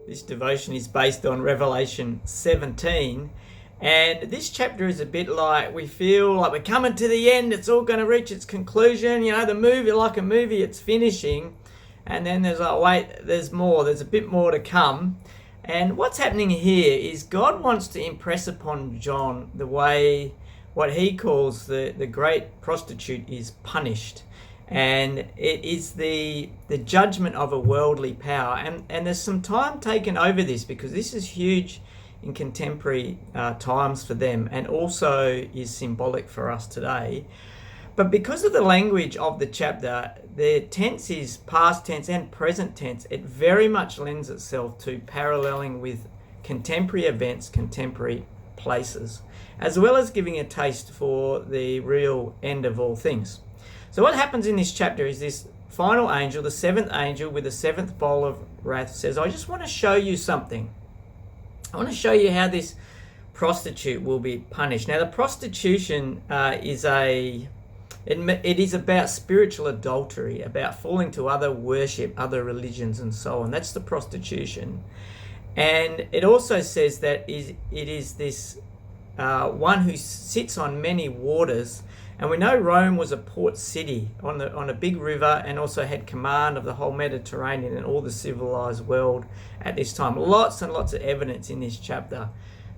This devotion is based on Revelation 17, and this chapter is a bit like we feel like we're coming to the end, it's all going to reach its conclusion. You know, the movie, like a movie, it's finishing, and then there's like, wait, there's more, there's a bit more to come. And what's happening here is God wants to impress upon John the way what he calls the great prostitute is punished. And it is the judgment of a worldly power. And there's some time taken over this because this is huge in contemporary times for them, and also is symbolic for us today. But because of the language of the chapter, the tense is past tense and present tense. It very much lends itself to paralleling with contemporary events, contemporary places, as well as giving a taste for the real end of all things. So what happens in this chapter is this final angel, the seventh angel with the seventh bowl of wrath, says, I just want to show you something. I want to show you how this prostitute will be punished. Now, the prostitution it is about spiritual adultery, about falling to other worship, other religions, and so on. That's the prostitution. And it also says that it is this one who sits on many waters. And we know Rome was a port city on a big river, and also had command of the whole Mediterranean and all the civilized world at this time. Lots and lots of evidence in this chapter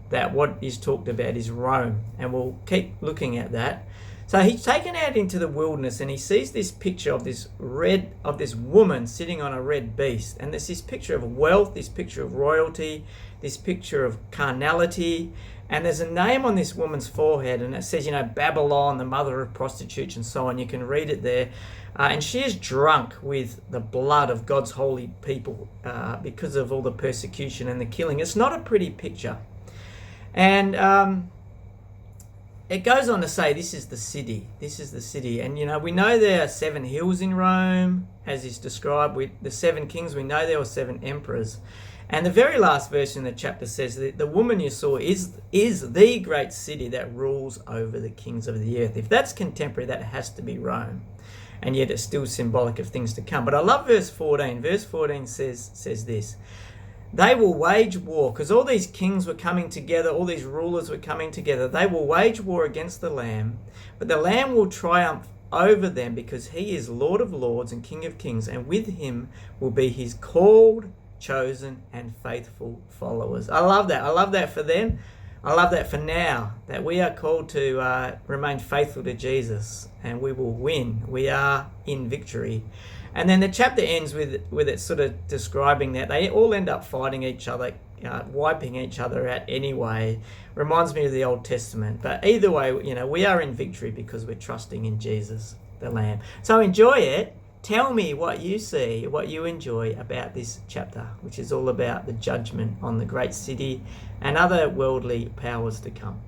that what is talked about is Rome, and we'll keep looking at that. So he's taken out into the wilderness, and he sees this picture of this woman sitting on a red beast, and there's this picture of wealth, this picture of royalty, this picture of carnality. And there's a name on this woman's forehead, and it says, Babylon, the mother of prostitutes, and so on. You can read it there. And she is drunk with the blood of God's holy people because of all the persecution and the killing. It's not a pretty picture. And it goes on to say, this is the city. This is the city. And, we know there are 7 hills in Rome, as is described with the 7 kings. We know there were 7 emperors. And the very last verse in the chapter says that the woman you saw is the great city that rules over the kings of the earth. If that's contemporary, that has to be Rome. And yet it's still symbolic of things to come. But I love verse 14. Verse 14 says this. They will wage war, because all these kings were coming together, all these rulers were coming together. They will wage war against the Lamb, but the Lamb will triumph over them, because he is Lord of lords and King of kings, and with him will be his called, chosen and faithful followers. I love that. I love that for them. I love that for now, that we are called to remain faithful to Jesus, and we will win. We are in victory. And then the chapter ends with it sort of describing that they all end up fighting each other, wiping each other out anyway. Reminds me of the Old Testament. But either way, we are in victory because we're trusting in Jesus, the Lamb. So enjoy it. Tell me what you see, what you enjoy about this chapter, which is all about the judgment on the great city and other worldly powers to come.